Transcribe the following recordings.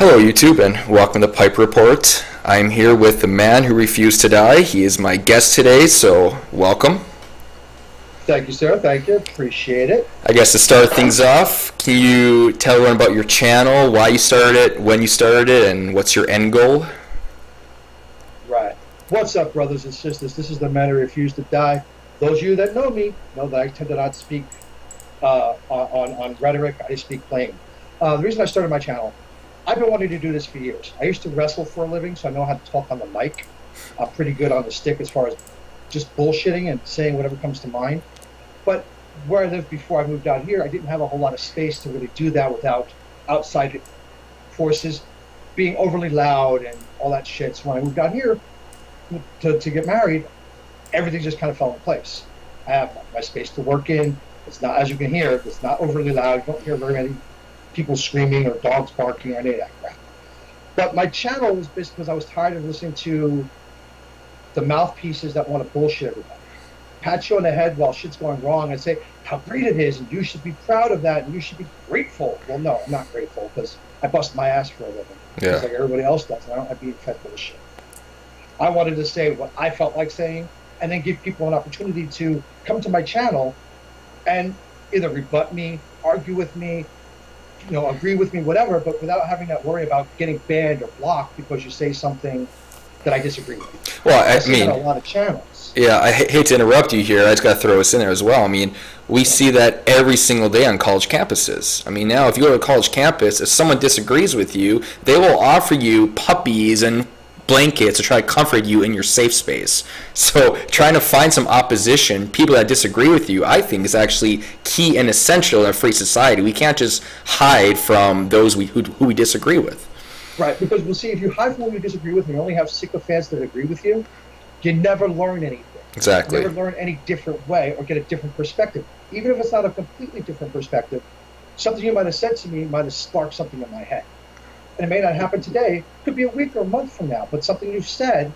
Hello, YouTube, and welcome to Pipe Report. I'm here with the man who refused to die. He is my guest today, so welcome. Thank you, sir. Thank you. Appreciate it. I guess to start things off, can you tell everyone about your channel, why you started it, when you started it, and what's your end goal? Right. What's up, brothers and sisters? This is the man who refused to die. Those of you that know me know that I tend to not speak on rhetoric. I speak plain. The reason I started my channel, I've been wanting to do this for years. I used to wrestle for a living, so I know how to talk on the mic. I'm pretty good on the stick as far as just bullshitting and saying whatever comes to mind. But where I lived before I moved out here, I didn't have a whole lot of space to really do that without outside forces being overly loud and all that shit. So when I moved out here to get married, everything just kind of fell in place. I have my space to work in. It's not, as you can hear, it's not overly loud. You don't hear very many people screaming or dogs barking or any of that crap. But my channel was basically because I was tired of listening to the mouthpieces that want to bullshit everybody. Pat you on the head while shit's going wrong and say how great it is and you should be proud of that and you should be grateful. Well, no, I'm not grateful because I bust my ass for a living. Yeah. Just like everybody else does. And I don't have to be fed bullshit. I wanted to say what I felt like saying and then give people an opportunity to come to my channel and either rebut me, argue with me, agree with me, whatever, but without having that worry about getting banned or blocked because you say something that I disagree with. Well, I see mean, that on a lot of channels. Yeah, I hate to interrupt you here. I just got to throw this in there as well. I mean, we see that every single day on college campuses. I mean, now if you go to a college campus, if someone disagrees with you, they will offer you puppies and blankets to try to comfort you in your safe space. So trying to find some opposition, people that disagree with you, I think is actually key and essential in a free society. We can't just hide from those who we disagree with. Right, because we'll see, if you hide from who you disagree with and you only have sycophants that agree with you, you never learn anything. Exactly. You never learn any different way or get a different perspective. Even if it's not a completely different perspective, something you might have said to me might have sparked something in my head. And it may not happen today, could be a week or a month from now, but something you've said,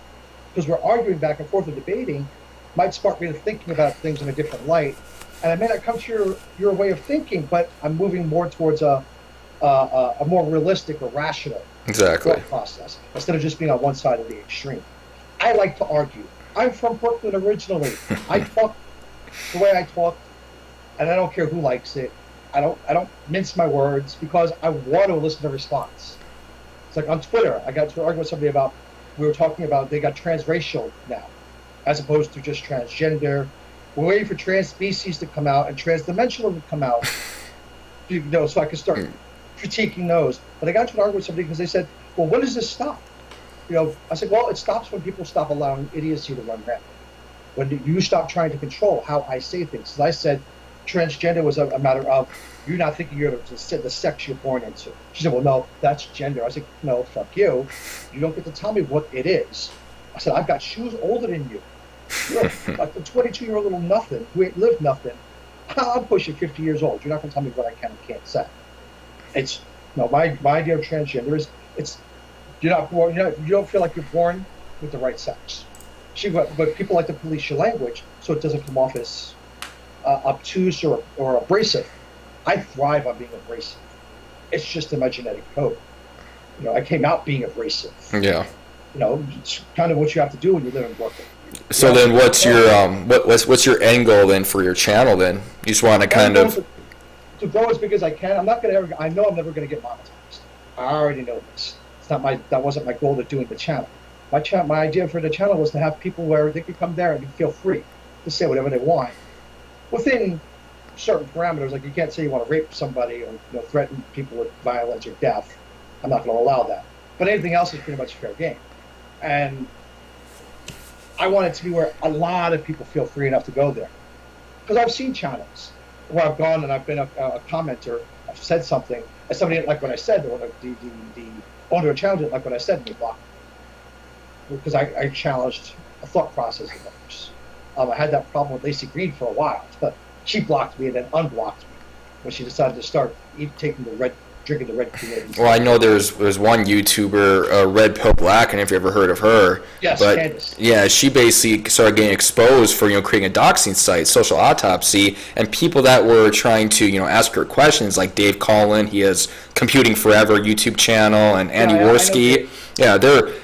because we're arguing back and forth and debating, might spark me to thinking about things in a different light. And I may not come to your way of thinking, but I'm moving more towards a more realistic or rational thought process, instead of just being on one side of the extreme. I like to argue. I'm from Brooklyn originally. I talk the way I talk, and I don't care who likes it. I don't mince my words because I want to listen to response. It's like on Twitter, I got to argue with somebody about, we were talking about they got transracial now, as opposed to just transgender. We're waiting for trans species to come out and transdimensional to come out, so I can start critiquing those. But I got to an argument with somebody because they said, well, when does this stop? I said, well, it stops when people stop allowing idiocy to run rampant. When you stop trying to control how I say things. As I said, transgender was a matter of you not thinking you're the sex you're born into. She said, well, no, that's gender. I said, no, fuck you. You don't get to tell me what it is. I said, I've got shoes older than you. You're like a 22-year-old little nothing who ain't lived nothing. I'm pushing 50 years old. You're not going to tell me what I can and can't say. It's my idea of transgender is you don't feel like you're born with the right sex. But people like to police your language so it doesn't come off as obtuse or abrasive. I thrive on being abrasive. It's just in my genetic code. I came out being abrasive. Yeah. It's kind of what you have to do when you live in Brooklyn. So then, what's your what's your end goal then for your channel? Then you just want to kind of to grow as big as I can. I'm not going to ever. I know I'm never going to get monetized. I already know this. That wasn't my goal to doing the channel. My idea for the channel was to have people where they could come there and feel free to say whatever they want within certain parameters. Like you can't say you want to rape somebody or threaten people with violence or death. I'm not going to allow that. But anything else is pretty much fair game. And I want it to be where a lot of people feel free enough to go there. Because I've seen channels where I've gone and I've been a commenter. I've said something, and somebody didn't like what I said. The owner of the channel didn't like what I said, and they blocked me. Because I challenged a thought process of others. I had that problem with Lacey Green for a while. But she blocked me and then unblocked me when she decided to start taking the drinking the red Kool-Aid. Well, I know there's one YouTuber, Red Pill Black, and if you ever heard of her. Yes, but Candace. yeah, she basically started getting exposed for creating a doxing site, Social Autopsy, and people that were trying to ask her questions, like Dave Collin, he has Computing Forever YouTube channel, and Andy Worski. Yeah,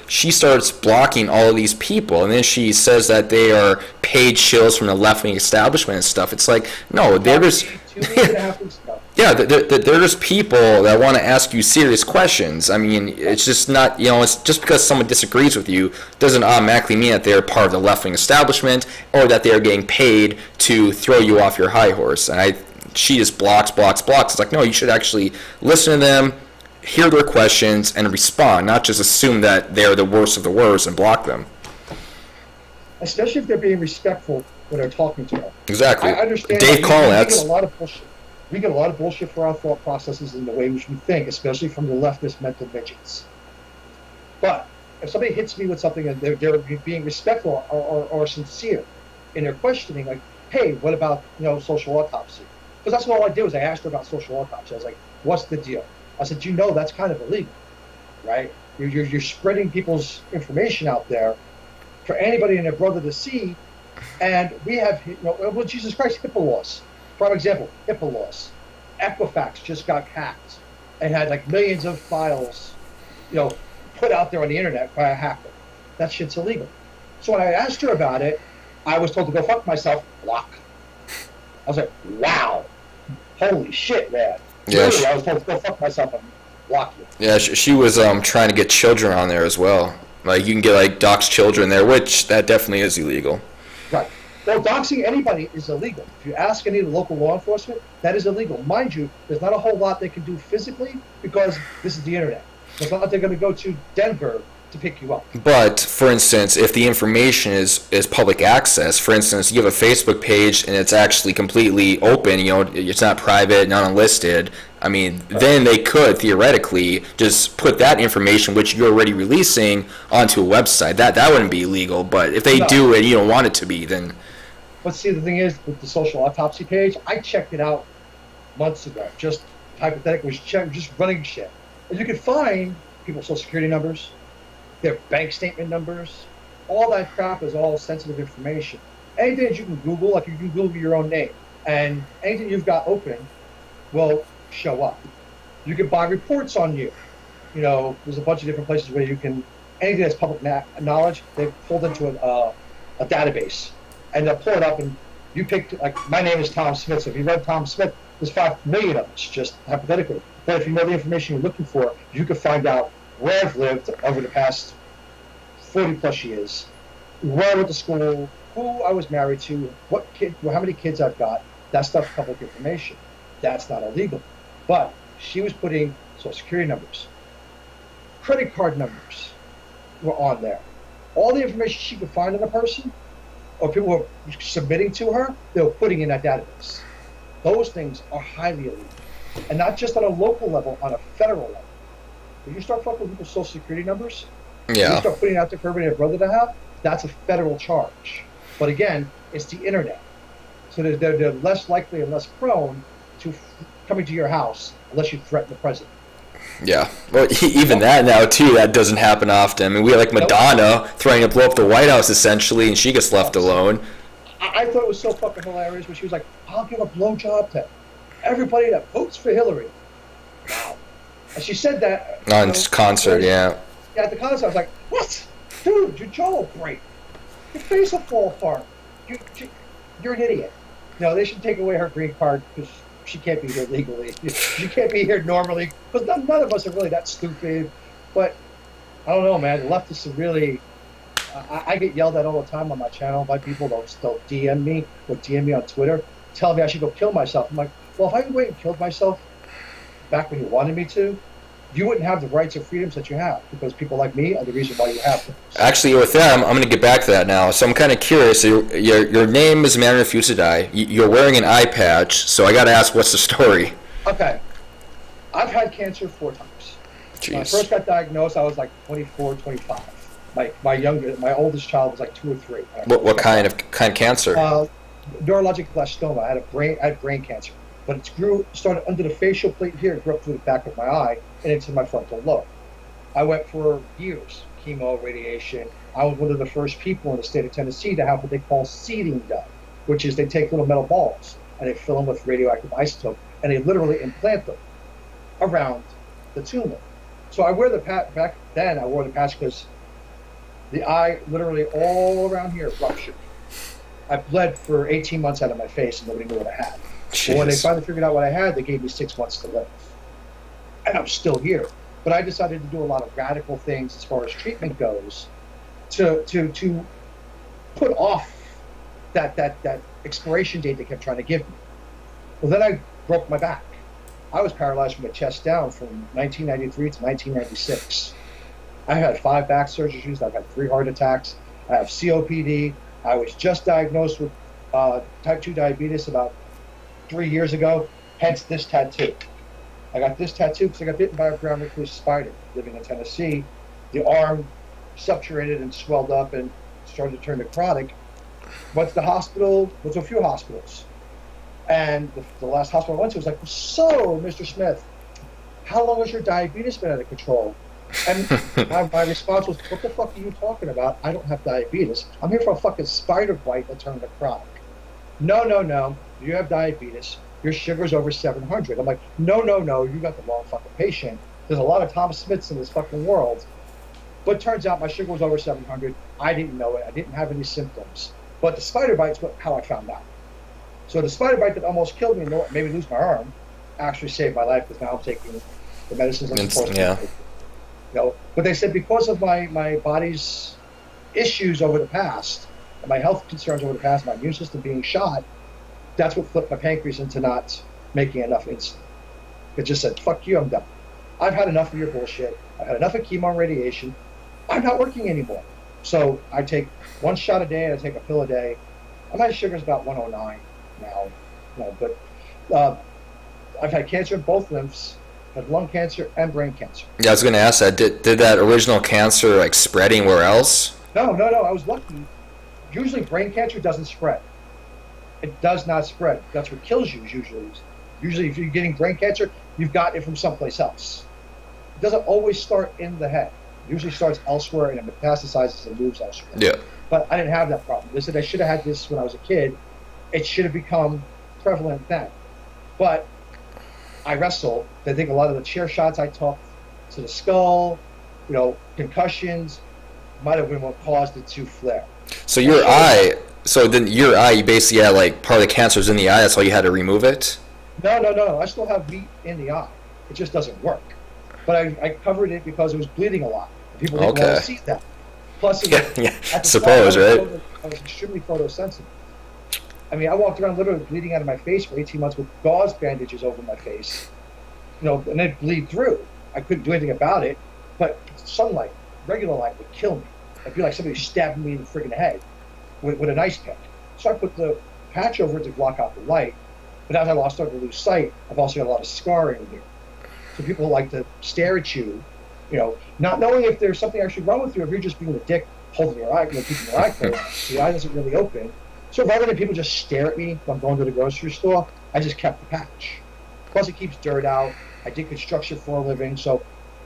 she starts blocking all of these people, and then she says that they are paid shills from the left-wing establishment and stuff. It's like, no, they're just yeah, they're just people that want to ask you serious questions. I mean, it's just not, it's just because someone disagrees with you doesn't automatically mean that they're part of the left-wing establishment or that they are getting paid to throw you off your high horse. And she just blocks. It's like, no, you should actually listen to them, hear their questions, and respond, not just assume that they're the worst of the worst and block them. Especially if they're being respectful when they're talking to her. Exactly. I understand. Dave Collin, we get a lot of bullshit. We get a lot of bullshit for our thought processes and the way which we think, especially from the leftist mental midgets. But if somebody hits me with something and they're being respectful or sincere in their questioning, like, hey, what about social autopsy? Because that's all I did was I asked her about social autopsy. I was like, what's the deal? I said, that's kind of illegal, right? You're spreading people's information out there for anybody and their brother to see, and we have, well, Jesus Christ, HIPAA laws. Prime example, HIPAA laws. Equifax just got hacked and had like millions of files, put out there on the internet by a hacker. That shit's illegal. So when I asked her about it, I was told to go fuck myself, block. I was like, wow, holy shit, man. Yeah, literally, I was told to go fuck myself and block you. Yeah, she was trying to get children on there as well. Like, you can get like dox children there, which that definitely is illegal. Right. Well, doxing anybody is illegal. If you ask any of the local law enforcement, that is illegal. Mind you, there's not a whole lot they can do physically because this is the internet. It's not like they're going to go to Denver to pick you up. But, for instance, if the information is public access, for instance, you have a Facebook page and it's actually completely open, it's not private, not unlisted, I mean, then they could theoretically just put that information, which you're already releasing, onto a website. That wouldn't be illegal, but if they do it, you don't want it to be, then... But see, the thing is, with the social autopsy page, I checked it out months ago, just hypothetically, just running shit. And you could find people's social security numbers, their bank statement numbers, all that crap is all sensitive information. Anything that you can Google, like you can Google your own name, and anything you've got open will show up. You can buy reports on you. There's a bunch of different places where you can, anything that's public knowledge, they pulled into a database, and they'll pull it up, and you pick, like, my name is Tom Smith, so if you read Tom Smith, there's 5 million of us, just hypothetically. But if you know the information you're looking for, you can find out where I've lived over the past 40 plus years, where I went to school, who I was married to, how many kids I've got. That stuff's public information. That's not illegal. But she was putting social security numbers, credit card numbers were on there. All the information she could find on a person, or people were submitting to her, they were putting in that database. Those things are highly illegal. And not just on a local level, on a federal level. If you start fucking with people's social security numbers, you start putting out there for everybody and their brother to have, that's a federal charge. But again, it's the internet. So they're less likely and less prone to coming to your house unless you threaten the president. Yeah. Well, even that now, too, that doesn't happen often. I mean, we had like Madonna threatening to blow up the White House, essentially, and she gets left alone. I thought it was so fucking hilarious when she was like, I'll give a blowjob to everybody that votes for Hillary. Wow. And she said that on concert, yeah. Yeah, at the concert, I was like, what? Dude, your jaw will break. Your face will fall apart. You're an idiot. No, they should take away her green card because she can't be here legally. She can't be here normally because none of us are really that stupid. But I don't know, man. The leftists are really... I get yelled at all the time on my channel by people. They'll DM me or DM me on Twitter, telling me I should go kill myself. I'm like, well, if I went and killed myself back when you wanted me to, you wouldn't have the rights or freedoms that you have because people like me are the reason why you have them. Actually, with that, I'm going to get back to that now. So I'm kind of curious. Your name is Man Refused to Die. You're wearing an eye patch, so I got to ask, what's the story? Okay. I've had cancer 4 times. Jeez. When I first got diagnosed, I was like 24, 25. My oldest child was like 2 or 3. What kind of cancer? Neurologic glioblastoma. I had brain cancer. but it started under the facial plate here, it grew up through the back of my eye and into my frontal lobe. I went for years, chemo, radiation. I was one of the first people in the state of Tennessee to have what they call seeding done, which is they take little metal balls and they fill them with radioactive isotope and they literally implant them around the tumor. So I wear the patch, back then I wore the patch because the eye literally all around here ruptured. I bled for 18 months out of my face and nobody knew what I had. But when they finally figured out what I had, they gave me 6 months to live. And I'm still here. But I decided to do a lot of radical things as far as treatment goes to put off that expiration date they kept trying to give me. Well, then I broke my back. I was paralyzed from the chest down from 1993 to 1996. I had 5 back surgeries. I've had 3 heart attacks. I have COPD. I was just diagnosed with type 2 diabetes about 3 years ago, hence this tattoo. I got this tattoo because I got bitten by a brown recluse spider living in Tennessee. The arm subturated and swelled up and started to turn necrotic. Went to the hospital, went to a few hospitals. And the last hospital I went to was like, so, Mr. Smith, how long has your diabetes been out of control? And my response was, what the fuck are you talking about? I don't have diabetes. I'm here for a fucking spider bite that turned necrotic. No. You have diabetes. Your sugar's over 700. I'm like, no. You got the wrong fucking patient. There's a lot of Thomas Smiths in this fucking world. But turns out my sugar was over 700. I didn't know it. I didn't have any symptoms. But the spider bite's how I found out. So the spider bite that almost killed me and made me lose my arm actually saved my life because now I'm taking the medicines I'm supposed to take. But they said because of my body's issues over the past, and my health concerns over the past, my immune system being shot, that's what flipped my pancreas into not making enough insulin. It just said, fuck you, I'm done. I've had enough of your bullshit. I've had enough of chemo and radiation. I'm not working anymore. So I take 1 shot a day and I take a pill a day. My sugar's about 109 now. But I've had cancer in both lymphs, had lung cancer and brain cancer. Yeah, I was going to ask that. Did that original cancer spread anywhere else? No. I was lucky. Usually brain cancer doesn't spread. It does not spread. That's what kills you usually. Usually if you're getting brain cancer, you've got it from someplace else. It doesn't always start in the head. It usually starts elsewhere and it metastasizes and moves elsewhere. Yeah. But I didn't have that problem. They said I should have had this when I was a kid. It should have become prevalent then. But I wrestle. I think a lot of the chair shots I took to the skull, concussions, might have been what caused it to flare. So your eye, you basically had part of the cancer was in the eye. That's why you had to remove it. No. I still have meat in the eye. It just doesn't work. But I covered it because it was bleeding a lot. People didn't want to see that. Plus, I suppose, right? I was extremely photosensitive. I mean, I walked around literally bleeding out of my face for 18 months with gauze bandages over my face, and it'd bleed through. I couldn't do anything about it, but sunlight, regular light, would kill me. I'd feel like somebody stabbing me in the friggin' head with an ice pick. So I put the patch over it to block out the light, but as I started to lose sight, I've also got a lot of scarring here. So people like to stare at you, not knowing if there's something actually wrong with you, if you're just being a dick, holding your eye, keeping your eye closed, the eye doesn't really open. So rather than people just stare at me when I'm going to the grocery store, I just kept the patch. Plus it keeps dirt out. I did construction for a living, so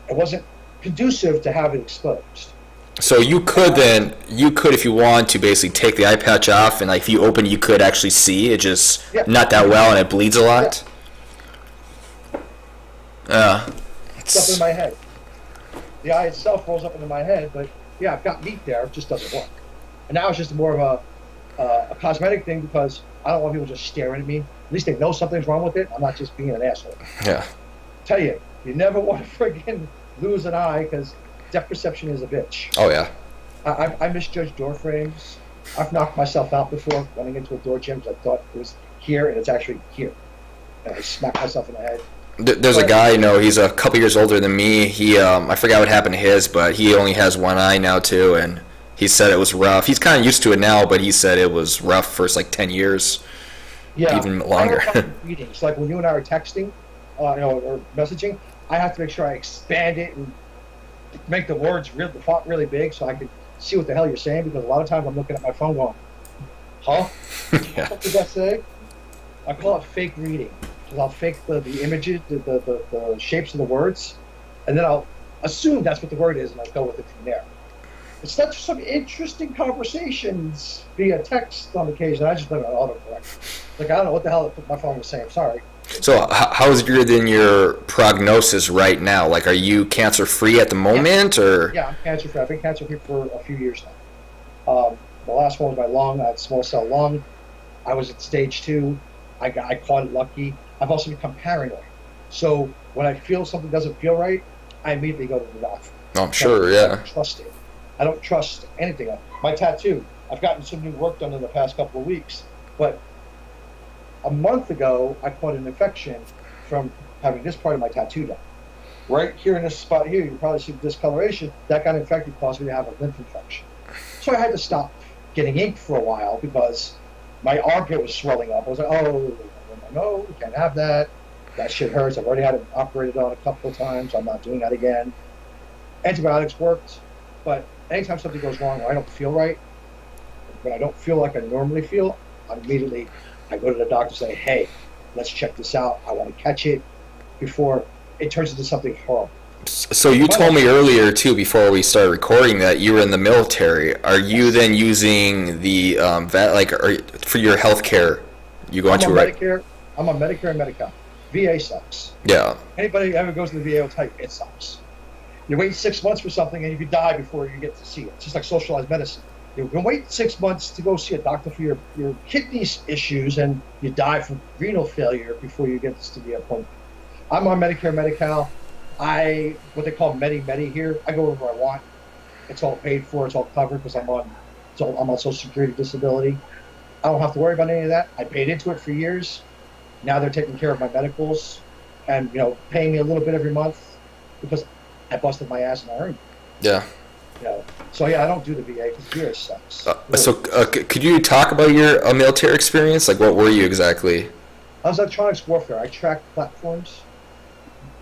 it wasn't conducive to have it exposed. So you could, if you want to, basically take the eye patch off, and if you open, you could actually see it, just not that well, and it bleeds a lot. It's up in my head. The eye itself rolls up into my head, but I've got meat there. It just doesn't work. And now it's just more of a cosmetic thing because I don't want people just staring at me. At least they know something's wrong with it. I'm not just being an asshole. Yeah. Tell you never want to friggin' lose an eye because depth perception is a bitch. Oh, yeah. I misjudged door frames. I've knocked myself out before running into a door jam because I thought it was here and it's actually here. And I smacked myself in the head. There's a guy, he's a couple years older than me. He, I forgot what happened to his, but he only has one eye now too, and he said it was rough. He's kind of used to it now, but he said it was rough for 10 years, even longer. Meetings, like when you and I are texting, or messaging, I have to make sure I expand it and make the words the font really big so I can see what the hell you're saying. Because a lot of times I'm looking at my phone going, "Huh? Yeah. What did that say?" I call it fake reading. because I'll fake the images, the shapes of the words, and then I'll assume that's what the word is, and I'll go with it from there. It's not just some interesting conversations via text on occasion. I just put it on autocorrect. Like, I don't know what the hell my phone was saying. Sorry. So how's your prognosis right now? Like, are you cancer free at the moment, or? Yeah, I'm cancer free. I've been cancer free for a few years now. The last one was my lung. I had small cell lung. I was at stage 2. I caught it lucky. I've also become paranoid. So when I feel something doesn't feel right, I immediately go to the doctor. Oh, I'm sure, yeah. I don't trust it. I don't trust anything. My tattoo, I've gotten some new work done in the past couple of weeks, but a month ago, I caught an infection from having this part of my tattoo done. Right here in this spot here, you can probably see the discoloration. That got infected, caused me to have a lymph infection. So I had to stop getting ink for a while because my armpit was swelling up. I was like, oh, no, we can't have that. That shit hurts. I've already had it operated on a couple of times. I'm not doing that again. Antibiotics worked, but anytime something goes wrong or I don't feel right, when I don't feel like I normally feel, I go to the doctor and say, hey, let's check this out. I want to catch it before it turns into something horrible. So you told me earlier, too, before we started recording, that you were in the military. Are you then using the for your health care? You going to Medicare? I'm on Medicare and Medi-Cal. VA sucks. Yeah. Anybody who ever goes to the VA will tell you it sucks. You wait 6 months for something and you could die before you get to see it. It's just like socialized medicine. You can wait 6 months to go see a doctor for your kidney issues, and you die from renal failure before you get to the appointment. I'm on Medicare, Medi-Cal. What they call Medi here. I go wherever I want. It's all paid for. It's all covered because I'm on Social Security disability. I don't have to worry about any of that. I paid into it for years. Now they're taking care of my medicals, and paying me a little bit every month because I busted my ass and I earned it. Yeah. So yeah, I don't do the VA because VA sucks. Could you talk about your military experience? Like, what were you exactly? I was electronics warfare. I tracked platforms,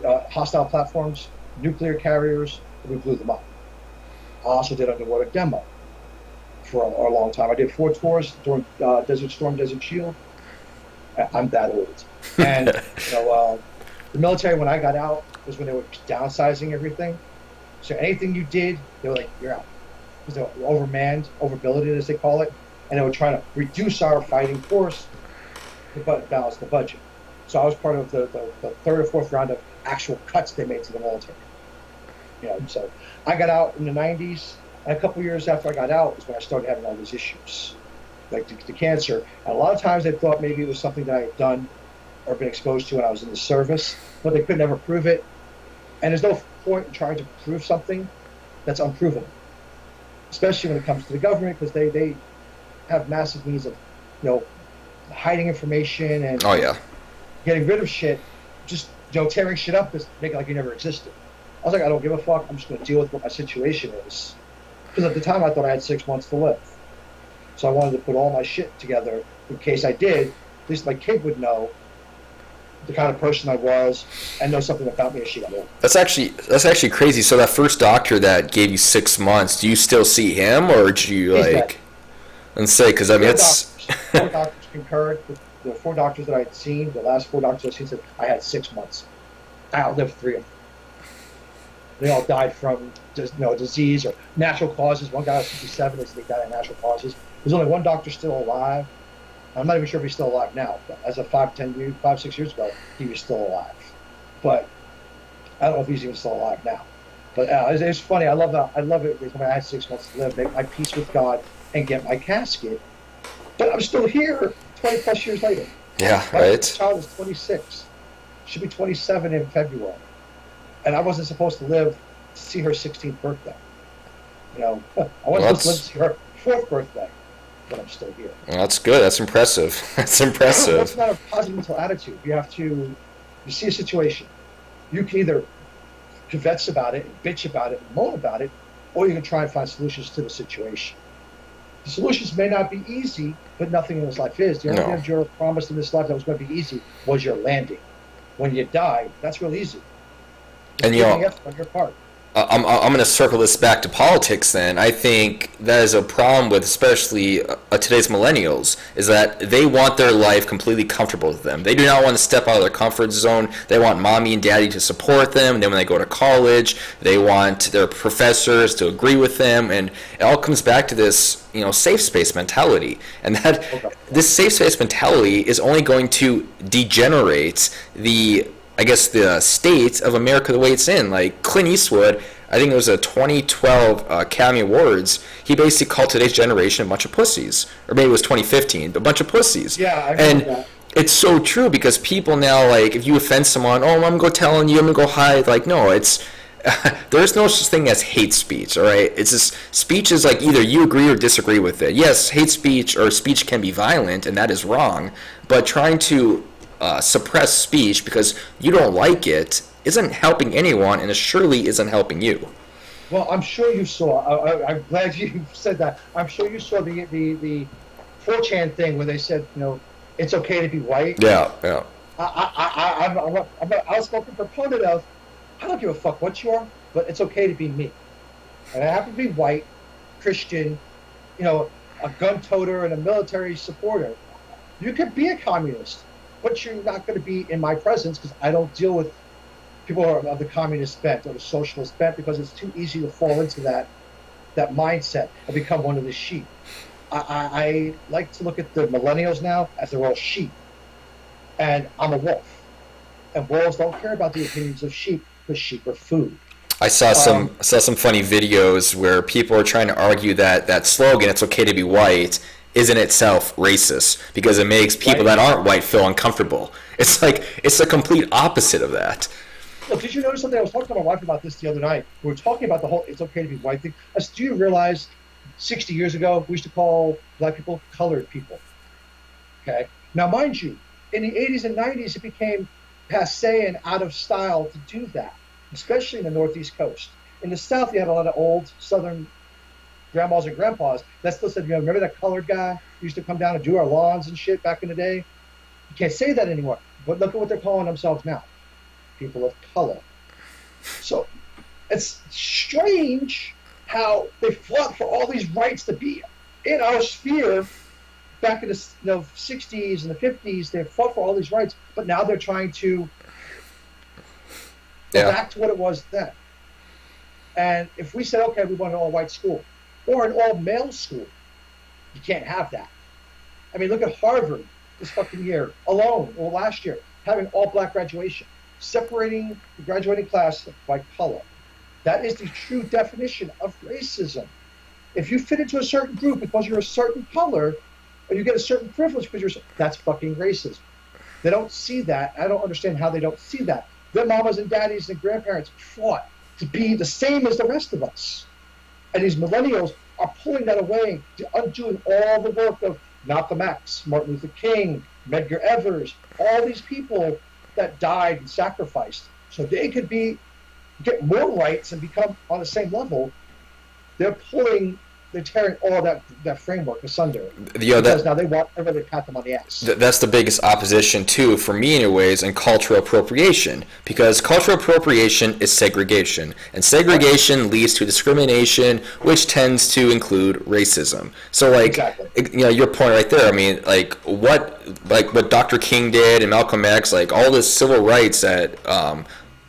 hostile platforms, nuclear carriers, and we blew them up. I also did underwater demo for a long time. I did 4 tours during Desert Storm, Desert Shield. I'm that old. And the military, when I got out, was when they were downsizing everything. So anything you did, they were like, you're out. Because they were overmanned, overbilleted, as they call it. And they were trying to reduce our fighting force to balance the budget. So I was part of the 3rd or 4th round of actual cuts they made to the military. So I got out in the 90s. And a couple of years after I got out is when I started having all these issues, like the cancer. And a lot of times they thought maybe it was something that I had done or been exposed to when I was in the service, but they could never prove it. And there's no point in trying to prove something that's unprovable, especially when it comes to the government, because they have massive needs of hiding information and getting rid of shit, just tearing shit up, just make it like you never existed. I was like, I don't give a fuck. I'm just going to deal with what my situation is, because at the time I thought I had 6 months to live, so I wanted to put all my shit together in case I did. At least my kid would know the kind of person I was and know something about me as she got older. That's actually crazy. So that first doctor that gave you 6 months, do you still see him, or do you and say, because I mean it's 4 doctors concurred. The 4 doctors that I had seen, the last 4 doctors I've seen, said I had 6 months. I outlived 3 of them. They all died from disease or natural causes. One guy was 57. They said he died of natural causes. There's only one doctor still alive. I'm not even sure if he's still alive now, but as of 5-6 years ago, he was still alive. But I don't know if he's even still alive now. But it's funny. I love it when I had 6 months to live, make my peace with God, and get my casket. But I'm still here 20 plus years later. Yeah, my right. child is 26. She'll be 27 in February. And I wasn't supposed to live to see her 16th birthday. I wasn't supposed to live to see her 4th birthday. But I'm still here. Well, that's good. That's impressive. That's impressive. That's not a positive mental attitude. You see a situation. You can either kvetz about it, bitch about it, moan about it, or you can try and find solutions to the situation. The solutions may not be easy, but nothing in this life is. The only thing that you're promised in this life that was going to be easy was your landing. When you die, that's real easy. And on your part. I'm going to circle this back to politics then. I think that is a problem with especially today's millennials, is that they want their life completely comfortable with them. They do not want to step out of their comfort zone. They want mommy and daddy to support them. And then when they go to college, they want their professors to agree with them. And it all comes back to this, safe space mentality. And that this safe space mentality is only going to degenerate the state of America the way it's in. Like Clint Eastwood, I think it was a 2012 Academy Awards, he basically called today's generation a bunch of pussies. Or maybe it was 2015, but a bunch of pussies. Yeah, I and that. It's so true, because people now, like, if you offend someone, I'm going to go tell on you, I'm going to go hide. Like, no, it's... there's no such thing as hate speech, all right? It's just, speech is like either you agree or disagree with it. Yes, hate speech or speech can be violent, and that is wrong, but trying to suppress speech because you don't like it isn't helping anyone, and it surely isn't helping you. Well, I'm sure you saw. I'm glad you said that. I'm sure you saw the 4chan thing where they said, it's okay to be white. Yeah. I'm an outspoken proponent of. I don't give a fuck what you are, but it's okay to be me. And I happen to be white, Christian, a gun toter and a military supporter. You could be a communist, but you're not going to be in my presence, because I don't deal with people who are of the communist bent or the socialist bent, because it's too easy to fall into that mindset and become one of the sheep. I like to look at the millennials now as they're all sheep, and I'm a wolf. And wolves don't care about the opinions of sheep, because sheep are food. I saw some funny videos where people are trying to argue that slogan, "It's okay to be white," is in itself racist, because it makes people that aren't white feel uncomfortable. It's like, it's the complete opposite of that. Well, did you notice something? I was talking to my wife about this the other night. We were talking about the whole "it's okay to be white" thing. Do you realize 60 years ago we used to call black people colored people? Okay. Now, mind you, in the 80s and 90s, it became passé and out of style to do that, especially in the Northeast coast. In the South, you had a lot of old Southern grandmas and grandpas that still said, remember that colored guy who used to come down and do our lawns and shit back in the day? You can't say that anymore. But look at what they're calling themselves now. People of color. So it's strange how they fought for all these rights to be in our sphere. Back in the 60s and the 50s, they fought for all these rights, but now they're trying to go back to what it was then. And if we said, okay, we want an all-white school or an all-male school, you can't have that. I mean, look at Harvard this fucking year alone, or last year, having all-black graduation, separating the graduating class by color. That is the true definition of racism. If you fit into a certain group because you're a certain color, or you get a certain privilege because that's fucking racism. They don't see that. I don't understand how they don't see that. Their mamas and daddies and grandparents fought to be the same as the rest of us. And these millennials are pulling that away, undoing all the work of Malcolm X, Martin Luther King, Medgar Evers, all these people that died and sacrificed so they could get more rights and become on the same level. They're tearing all that framework asunder. Because now they want everybody to pat them on the ass. That's the biggest opposition, too, for me anyways, in cultural appropriation. Because cultural appropriation is segregation. And segregation leads to discrimination, which tends to include racism. So, your point right there, I mean, what Dr. King did and Malcolm X, all this civil rights that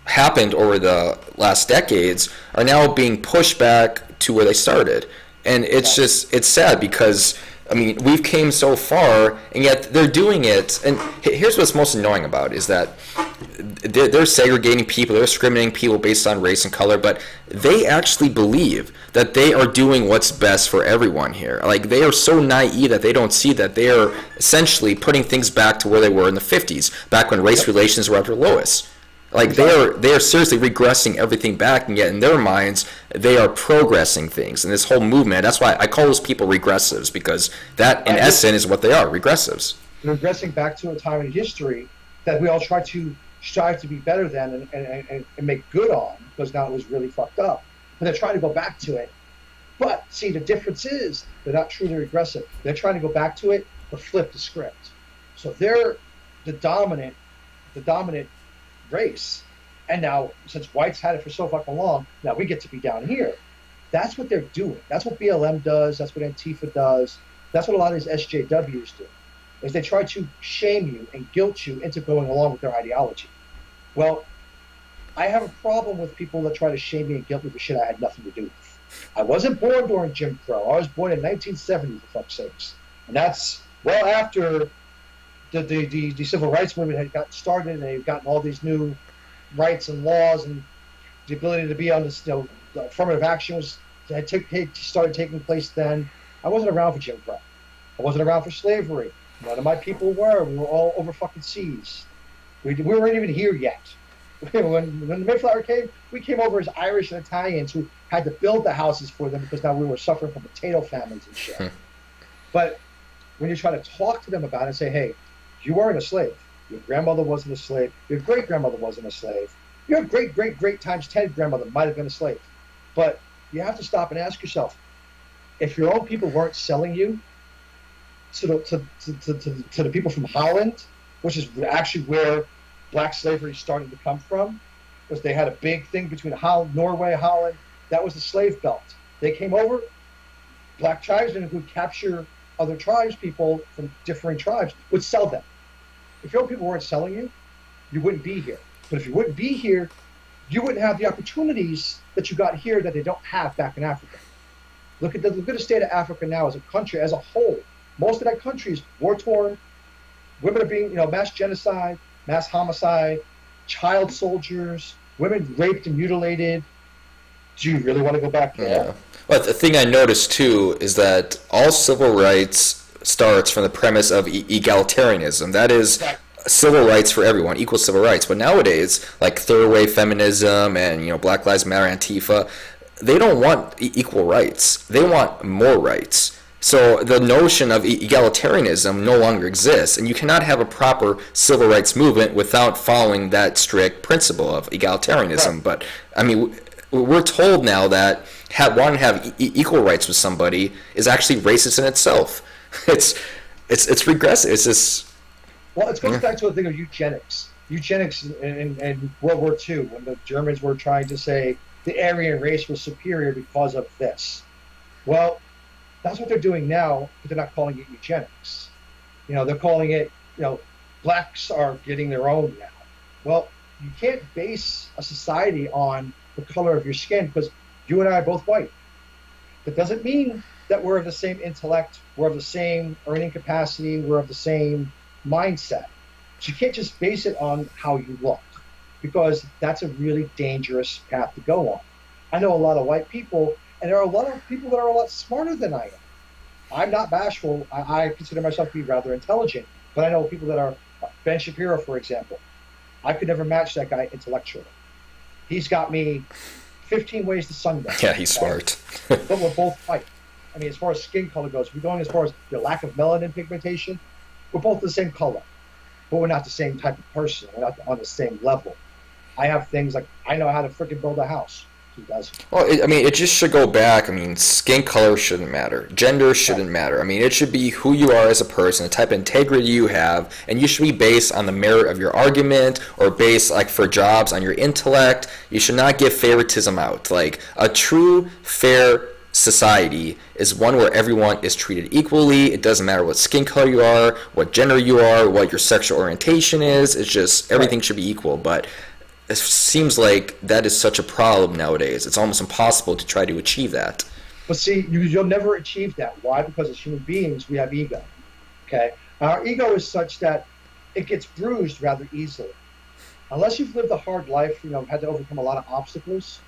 happened over the last decades are now being pushed back to where they started. And it's it's sad, because, I mean, we've came so far, and yet they're doing it. And here's what's most annoying about it, is that they're segregating people, they're discriminating people based on race and color, but they actually believe that they are doing what's best for everyone here. Like, they are so naive that they don't see that they are essentially putting things back to where they were in the 50s, back when race relations were at their lowest. Like, they are seriously regressing everything back, and yet in their minds, they are progressing things. And this whole movement, that's why I call those people regressives, because that, in essence, is what they are, regressives. Regressing back to a time in history that we all strive to be better than and make good on, because now it was really fucked up. But they're trying to go back to it. But, see, the difference is they're not truly regressive. They're trying to go back to it, but flip the script. So they're the dominant race, And now, since whites had it for so fucking long, now we get to be down here. That's what they're doing. That's what BLM does. That's what Antifa does. That's what a lot of these SJWs do, is they try to shame you and guilt you into going along with their ideology. Well, I have a problem with people that try to shame me and guilt me for shit I had nothing to do with. I wasn't born during Jim Crow. I was born in 1970, for fuck's sakes. And that's well after the civil rights movement had gotten started, and they've gotten all these new rights and laws, and the ability to be on this, affirmative action started taking place then. I wasn't around for Jim Crow. I wasn't around for slavery. None of my people were. We were all over fucking seas. We weren't even here yet. When the Mayflower came, we came over as Irish and Italians who had to build the houses for them because now we were suffering from potato famines and shit. But when you try to talk to them about it, say, hey, you weren't a slave. Your grandmother wasn't a slave. Your great-grandmother wasn't a slave. Your great-great-great times 10 grandmother might have been a slave. But you have to stop and ask yourself, if your own people weren't selling you to the people from Holland, which is actually where black slavery started to come from, because they had a big thing between Norway, Holland. That was the slave belt. They came over, black tribesmen who would capture other tribes, people from differing tribes, would sell them. If your own people weren't selling you, you wouldn't be here. But if you wouldn't be here, you wouldn't have the opportunities that you got here that they don't have back in Africa. Look at the state of Africa now as a country, as a whole. Most of that country is war-torn. Women are being, mass genocide, mass homicide, child soldiers, women raped and mutilated. Do you really want to go back there? Yeah. Well, the thing I noticed, too, is that all civil rights starts from the premise of egalitarianism. That is civil rights for everyone, equal civil rights. But nowadays, like third wave feminism and Black Lives Matter, Antifa, they don't want equal rights. They want more rights. So the notion of egalitarianism no longer exists, and you cannot have a proper civil rights movement without following that strict principle of egalitarianism. Right. But I mean, we're told now that wanting to have equal rights with somebody is actually racist in itself. It's regressive. It's just. Well, it goes back to the thing of eugenics. Eugenics in World War II, when the Germans were trying to say the Aryan race was superior because of this. Well, that's what they're doing now, but they're not calling it eugenics. They're calling it, blacks are getting their own now. Well, you can't base a society on the color of your skin because you and I are both white. That doesn't mean that we're of the same intellect, we're of the same earning capacity, we're of the same mindset. So you can't just base it on how you look, because that's a really dangerous path to go on. I know a lot of white people, and there are a lot of people that are a lot smarter than I am. I'm not bashful. I consider myself to be rather intelligent, but I know people that are, Ben Shapiro, for example. I could never match that guy intellectually. He's got me 15 ways to Sunday. Yeah, he's smart. But we're both white. I mean, as far as skin color goes, we're going as far as the lack of melanin pigmentation. We're both the same color, but we're not the same type of person. We're not on the same level. I have things like I know how to freaking build a house. He doesn't. Well, it just should go back. I mean, skin color shouldn't matter. Gender shouldn't matter. I mean, it should be who you are as a person, the type of integrity you have, and you should be based on the merit of your argument, or based, like, for jobs, on your intellect. You should not give favoritism out. Like, a true, fair society is one where everyone is treated equally. It doesn't matter what skin color you are, what gender you are, what your sexual orientation is. It's just everything should be equal. But it seems like that is such a problem nowadays. It's almost impossible to try to achieve that. But see, you'll never achieve that. Why? Because as human beings, we have ego. Okay? Our ego is such that it gets bruised rather easily. Unless you've lived a hard life, had to overcome a lot of obstacles,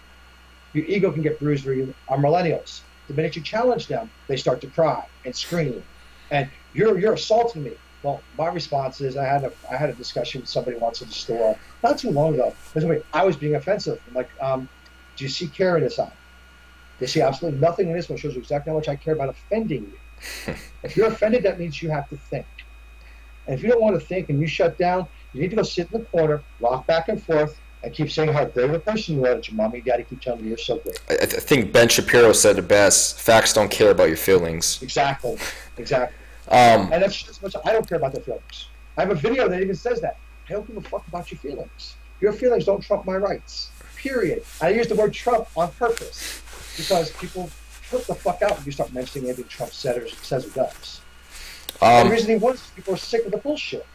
your ego can get bruised. Our millennials, the minute you challenge them, they start to cry and scream, and you're assaulting me. Well, my response is I had a discussion with somebody once in the store not too long ago. I was being offensive. I'm like, do you see care in this eye? They see absolutely nothing in this one. Shows you exactly how much I care about offending you. If you're offended, that means you have to think. And if you don't want to think and you shut down, you need to go sit in the corner, rock back and forth, and keep saying how great a person you are, that your mommy and daddy keep telling you you're so great. I think Ben Shapiro said it best: facts don't care about your feelings. Exactly. And that's just much. I don't care about their feelings. I have a video that even says that. I don't give a fuck about your feelings. Your feelings don't trump my rights. Period. I use the word Trump on purpose because people flip the fuck out when you start mentioning anything Trump says or does. And the reason he wants people are sick of the bullshit.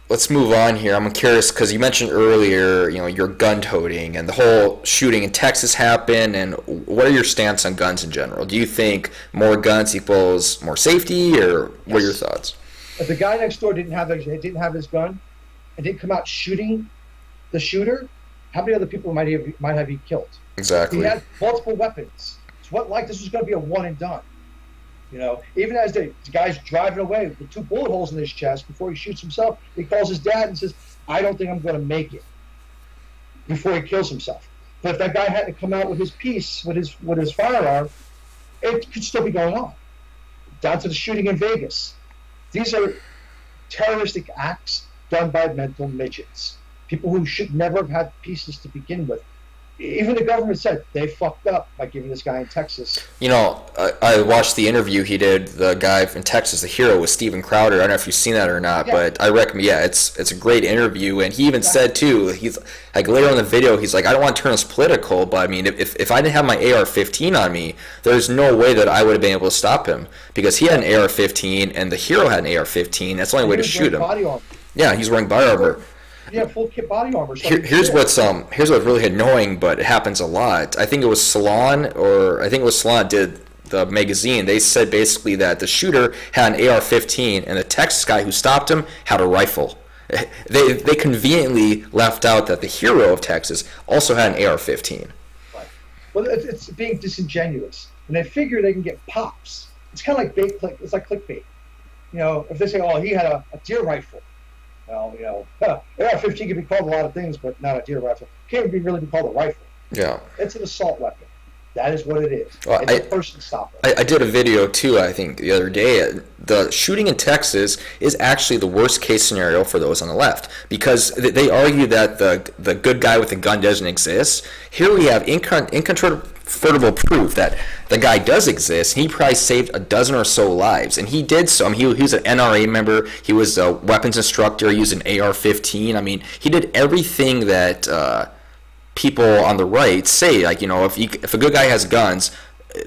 Let's move on here. I'm curious because you mentioned earlier, your gun toting and the whole shooting in Texas happened. And what are your stance on guns in general? Do you think more guns equals more safety, or what are your thoughts? If the guy next door didn't have his gun and didn't come out shooting the shooter, how many other people might have he killed? Exactly. He had multiple weapons. It's this was going to be a one and done. Even as the guy's driving away with 2 bullet holes in his chest before he shoots himself, he calls his dad and says, "I don't think I'm going to make it," before he kills himself. But if that guy had to come out with his piece, with his firearm, it could still be going on. Down to the shooting in Vegas. These are terroristic acts done by mental midgets, people who should never have had pieces to begin with. Even the government said they fucked up by giving this guy in Texas. I watched the interview he did, the guy in Texas, the hero, with Steven Crowder. I don't know if you've seen that or not, but I recommend. Yeah, it's a great interview, and he even said too. He's like, later in the video, he's like, I don't want to turn this political, but I mean, if I didn't have my AR-15 on me, there's no way that I would have been able to stop him, because he had an AR-15 and the hero had an AR-15. That's the only way to shoot him. Body armor. Yeah, he's wearing body armor. Yeah, full kit body armor. Here's what's really annoying, but it happens a lot. I think it was Salon did the magazine. They said basically that the shooter had an AR-15 and the Texas guy who stopped him had a rifle. They conveniently left out that the hero of Texas also had an AR-15. Right. Well, it's being disingenuous, and they figure they can get pops. It's kind of like bait. It's like clickbait. If they say, "Oh, he had a deer rifle." Well, AR-15 can be called a lot of things, but not a deer rifle. Can't really be called a rifle. Yeah. It's an assault weapon. That is what it is. Well, it's a person stopper. I did a video too, I think, the other day. The shooting in Texas is actually the worst case scenario for those on the left, because they argue that the good guy with the gun doesn't exist. Here we have incontrovertible proof that the guy does exist. He probably saved a dozen or so lives, and he did so. He was an NRA member. He was a weapons instructor. He used an AR-15. I mean, he did everything that people on the right say. Like, if a good guy has guns,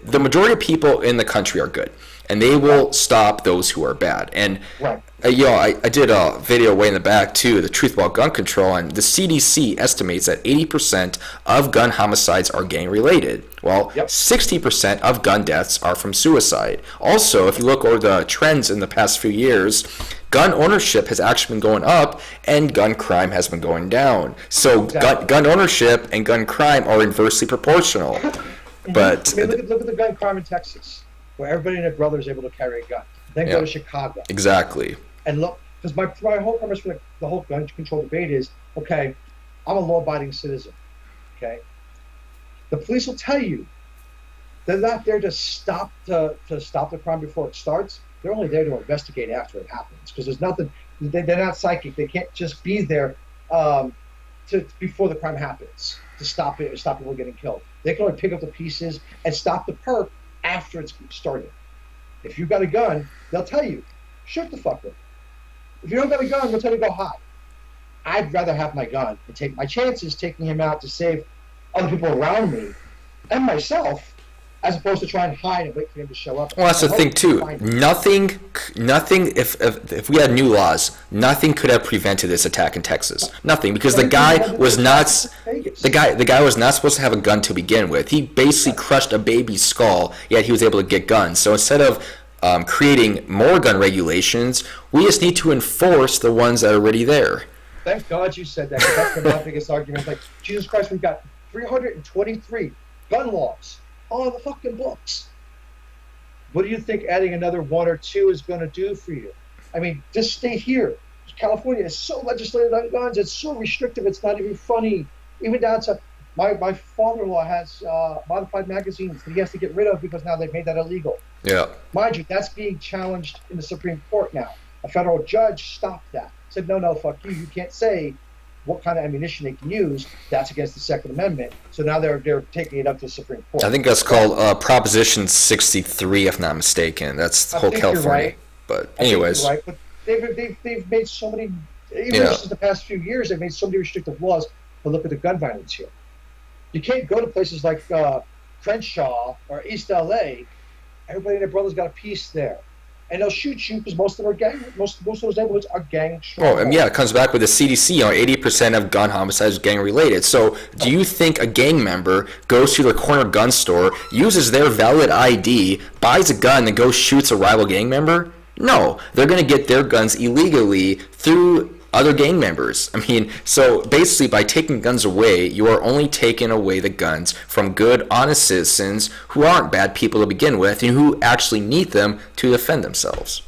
the majority of people in the country are good, and they will stop those who are bad. And right. I did a video way in the back too, the truth about gun control, and the CDC estimates that 80% of gun homicides are gang related, while 60% of gun deaths are from suicide. Also, if you look over the trends in the past few years, gun ownership has actually been going up and gun crime has been going down. So gun ownership and gun crime are inversely proportional. But look at the gun crime in Texas, where everybody and their brother is able to carry a gun. Then go to Chicago. Exactly. And look, because my whole premise for the whole gun control debate is, okay, I'm a law-abiding citizen. Okay, the police will tell you they're not there to stop the crime before it starts. They're only there to investigate after it happens, because there's nothing. They're not psychic. They can't just be there before the crime happens to stop it or stop people getting killed. They can only pick up the pieces and stop the perp after it's started. If you've got a gun, they'll tell you, shoot the fucker. If you don't got a gun, they'll tell you to go hide. I'd rather have my gun and take my chances taking him out to save other people around me and myself, as opposed to try and hide and wait for him to show up. Well, that's the thing too. Nothing. If we had new laws, nothing could have prevented this attack in Texas. Nothing, because the guy was not. The guy was not supposed to have a gun to begin with. He basically crushed a baby's skull, yet he was able to get guns. So instead of creating more gun regulations, we just need to enforce the ones that are already there. Thank God you said that, because that's been my biggest argument. Like, Jesus Christ, we've got 323 gun laws on the fucking books. What do you think adding another 1 or 2 is going to do for you? I mean, just stay here. California is so legislated on guns. It's so restrictive. It's not even funny. Even down to my father-in-law has modified magazines that he has to get rid of because now they've made that illegal. Yeah. Mind you, that's being challenged in the Supreme Court now. A federal judge stopped that. Said, no, fuck you. You can't say what kind of ammunition they can use. That's against the Second Amendment. So now they're taking it up to the Supreme Court. I think that's called Proposition 63, if not mistaken. That's the whole California. Right. But anyways, right. But they've made so many Even Yeah. just in the past few years, they've made so many restrictive laws. But look at the gun violence here. You can't go to places like Crenshaw or East LA. Everybody and their brother's got a piece there, and they'll shoot you because most of our gang, most of those neighborhoods are gang Well, strong. yeah, it comes back with the CDC. 80% of gun homicides are gang related. So, do you think a gang member goes to the corner gun store, uses their valid ID, buys a gun, and goes shoots a rival gang member? No, they're going to get their guns illegally through other gang members. I mean, so basically, by taking guns away, you are only taking away the guns from good, honest citizens who aren't bad people to begin with and who actually need them to defend themselves.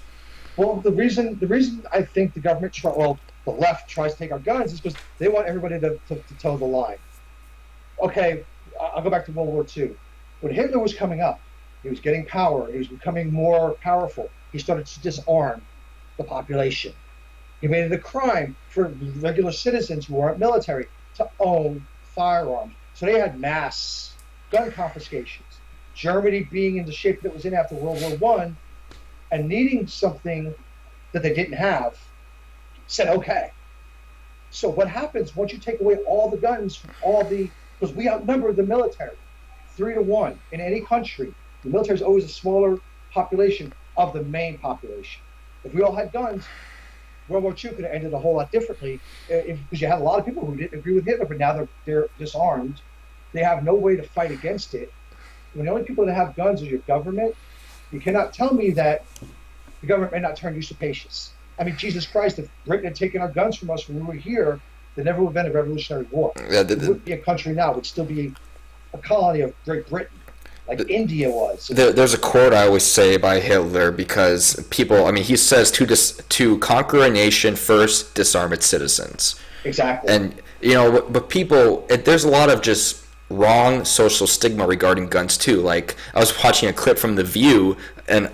Well, the reason I think the government, the left tries to take our guns is because they want everybody to toe the line. Okay, I'll go back to World War II. When Hitler was coming up, he was getting power, he was becoming more powerful. He started to disarm the population. He made it a crime for regular citizens who aren't military to own firearms. So they had mass gun confiscations. Germany, being in the shape that it was in after World War One, and needing something that they didn't have, said okay. So what happens once you take away all the guns from because we outnumber the military 3-1 in any country. The military is always a smaller population of the main population. If we all had guns, World War II could have ended a whole lot differently, because you had a lot of people who didn't agree with Hitler, but now they're disarmed. They have no way to fight against it. When the only people that have guns is your government, you cannot tell me that the government may not turn usurpacious. I mean, Jesus Christ, if Britain had taken our guns from us when we were here, there never would have been a Revolutionary War. Yeah, It wouldn't be a country now. It would still be a colony of Great Britain, like India was. There's a quote I always say by Hitler because people, I mean, he says to conquer a nation first, disarm its citizens. Exactly. And, but people, there's a lot of just wrong social stigma regarding guns too. Like, I was watching a clip from The View, and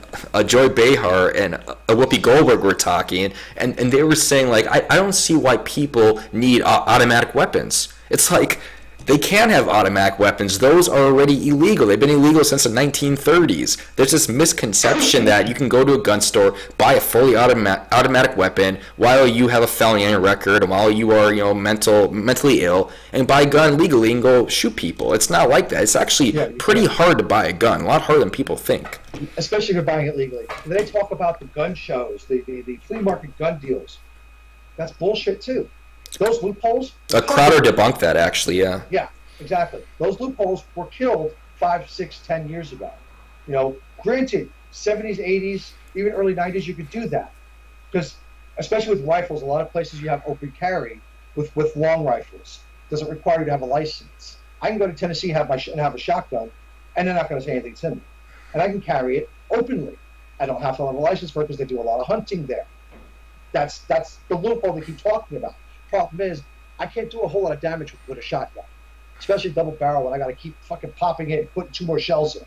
Joy Behar and Whoopi Goldberg were talking, and they were saying, like, I don't see why people need automatic weapons. It's like, they can have automatic weapons. Those are already illegal. They've been illegal since the 1930s. There's this misconception that you can go to a gun store, buy a fully automatic weapon while you have a felony on your record, and while you are, mentally ill, and buy a gun legally and go shoot people. It's not like that. It's actually pretty hard to buy a gun. A lot harder than people think. Especially if you're buying it legally. And they talk about the gun shows, the flea market gun deals. That's bullshit too. Those loopholes. Crowder debunked that, actually, yeah. Yeah, exactly. Those loopholes were killed 5, 6, 10 years ago. Granted, 70s, 80s, even early 90s, you could do that. Because, especially with rifles, a lot of places you have open carry with long rifles. Doesn't require you to have a license. I can go to Tennessee and have a shotgun, and they're not going to say anything to me. And I can carry it openly. I don't have to have a license for it because they do a lot of hunting there. That's the loophole they keep talking about. Problem is, I can't do a whole lot of damage with a shotgun, especially double barrel when I got to keep fucking popping it and putting 2 more shells in.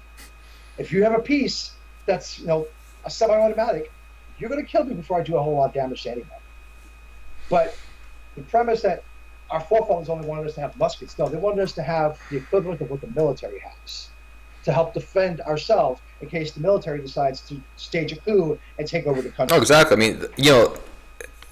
If you have a piece that's a semi-automatic, you're going to kill me before I do a whole lot of damage to anybody. But the premise that our forefathers only wanted us to have muskets, no, they wanted us to have the equivalent of what the military has to help defend ourselves in case the military decides to stage a coup and take over the country. Oh, exactly. I mean,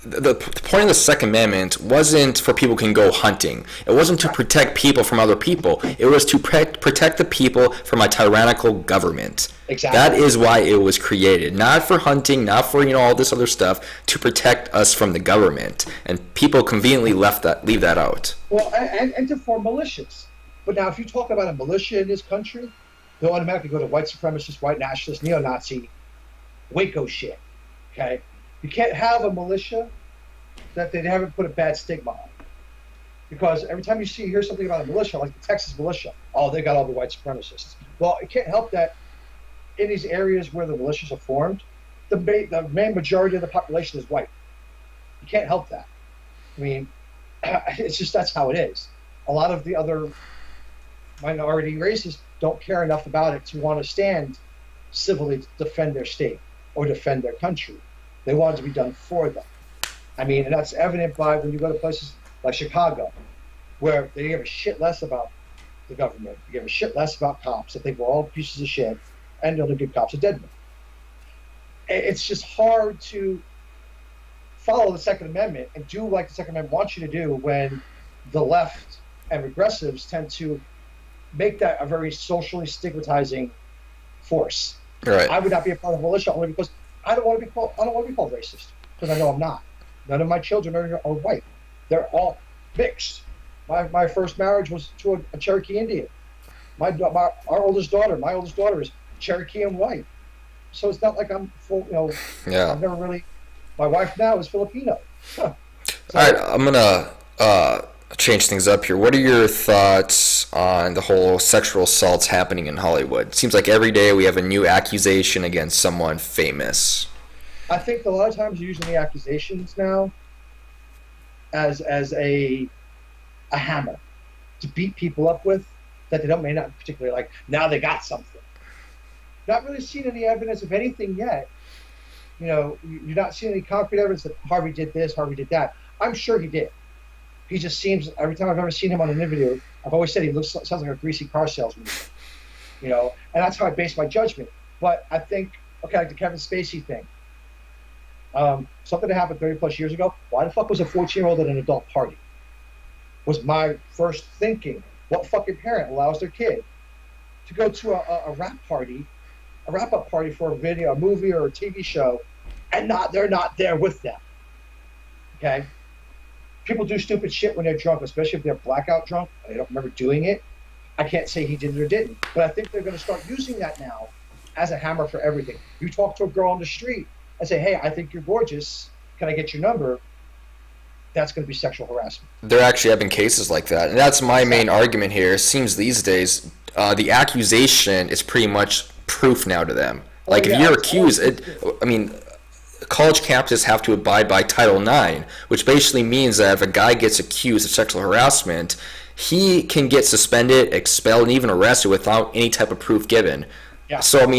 the point of the Second Amendment wasn't for people who can go hunting. It wasn't to protect people from other people. It was to protect the people from a tyrannical government. Exactly. That is why it was created. Not for hunting, not for all this other stuff, to protect us from the government. And people conveniently leave that out. Well, and to form militias. But now, if you talk about a militia in this country, they'll automatically go to white supremacist, white nationalist, neo-Nazi, Waco shit. Okay? You can't have a militia that they haven't put a bad stigma on. Because every time you hear something about a militia, like the Texas militia, oh, they got all the white supremacists. Well, it can't help that in these areas where the militias are formed, the main majority of the population is white. You can't help that. I mean, it's just that's how it is. A lot of the other minority races don't care enough about it to want to stand civilly to defend their state or defend their country. They want it to be done for them. I mean, and that's evident by when you go to places like Chicago, where they give a shit less about the government. They give a shit less about cops. They think we're all pieces of shit, and the only good cops are dead men. It's just hard to follow the Second Amendment and do like the Second Amendment wants you to do when the left and regressives tend to make that a very socially stigmatizing force. Right. I would not be a part of a militia only because I don't want to be called racist, because I know I'm not. None of my children are white. They're all mixed. My first marriage was to a Cherokee Indian. Our oldest daughter is Cherokee and white. So it's not like I'm full, Yeah. I've never really. My wife now is Filipino. So, All right, I'm gonna change things up here. What are your thoughts on the whole sexual assaults happening in Hollywood? It seems like every day we have a new accusation against someone famous. I think a lot of times you're using the accusations now as a hammer to beat people up with that they may not particularly like. Now they got something. Not really seen any evidence of anything yet. You're not seeing any concrete evidence that Harvey did this, Harvey did that. I'm sure he did. He just seems, every time I've ever seen him on an interview, I've always said he sounds like a greasy car salesman. And that's how I base my judgment. But I think, like the Kevin Spacey thing. Something that happened 30 plus years ago. Why the fuck was a 14-year-old at an adult party? Was my first thinking. What fucking parent allows their kid to go to a wrap up party for a movie or a TV show, and they're not there with them? Okay? People do stupid shit when they're drunk, especially if they're blackout drunk and they don't remember doing it. I can't say he did it or didn't, but I think they're going to start using that now as a hammer for everything. You talk to a girl on the street and say, "Hey, I think you're gorgeous. Can I get your number?" That's going to be sexual harassment. There actually have been cases like that, and that's my main argument here. It seems these days the accusation is pretty much proof now to them. Like, if you're accused, college campuses have to abide by Title IX, which basically means that if a guy gets accused of sexual harassment, he can get suspended, expelled, and even arrested without any type of proof given. Yeah, so,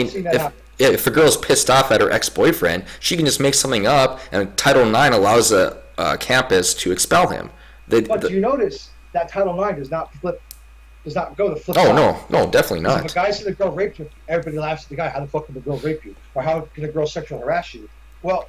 if a girl's pissed off at her ex-boyfriend, she can just make something up, and Title IX allows a campus to expel him. But do you notice that Title IX does not go the flip side? Oh, no, definitely not. If a guy says a girl raped you, everybody laughs at the guy. How the fuck can the girl rape you? Or how can a girl sexually harass you? Well,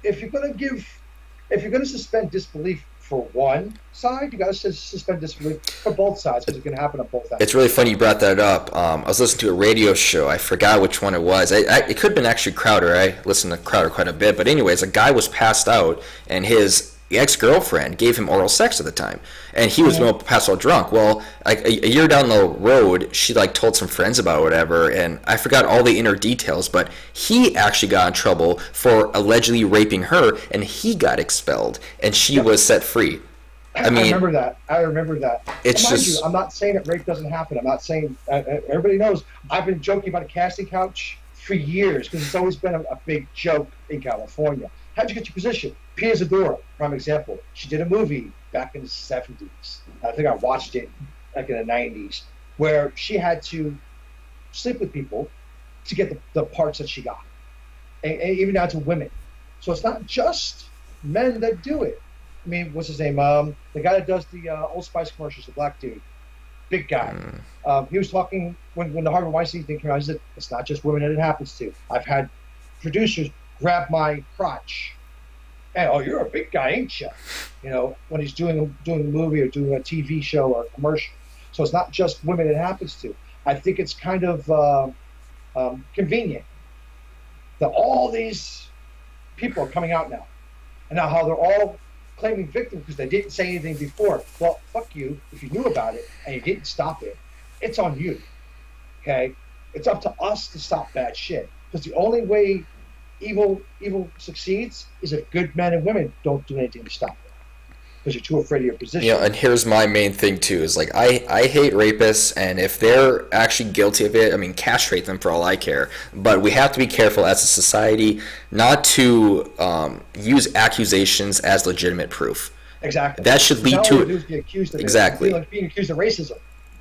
if you're going to suspend disbelief for one side, you got to suspend disbelief for both sides, because it can happen on both sides. It's really funny you brought that up. I was listening to a radio show. I forgot which one it was. It could have been actually Crowder. I listen to Crowder quite a bit. But anyways, a guy was passed out, and his ex-girlfriend gave him oral sex at the time, and he was passed out drunk. Well, like a year down the road, she told some friends about it, whatever, and I forgot all the inner details, but he actually got in trouble for allegedly raping her, and he got expelled, and she was set free. I remember that. It's just. I'm not saying that rape doesn't happen. I'm not saying. Everybody knows. I've been joking about a casting couch for years, because it's always been a big joke in California. How'd you get your position? Pia Zadora, prime example. She did a movie back in the 70s. I think I watched it like in the 90s, where she had to sleep with people to get the parts that she got, and even down to women. So it's not just men that do it. I mean, what's his name? The guy that does the Old Spice commercials, the black dude, big guy. He was talking when the Harvey Weinstein thing came out. He said, "It's not just women that it happens to. I've had producers grab my crotch. And, oh, you're a big guy, ain't you?" When he's doing a movie or doing a TV show or a commercial. So it's not just women it happens to. I think it's kind of convenient that all these people are coming out now. And now how they're all claiming victim because they didn't say anything before. Well, fuck you. If you knew about it and you didn't stop it, it's on you. Okay? It's up to us to stop bad shit. Because the only way evil succeeds is if good men and women don't do anything to stop it, because you're too afraid of your position. Yeah, and here's my main thing too, is like I hate rapists, and if they're actually guilty of it, castrate them for all I care. But we have to be careful as a society not to use accusations as legitimate proof. Exactly. That should lead to exactly like being accused of racism.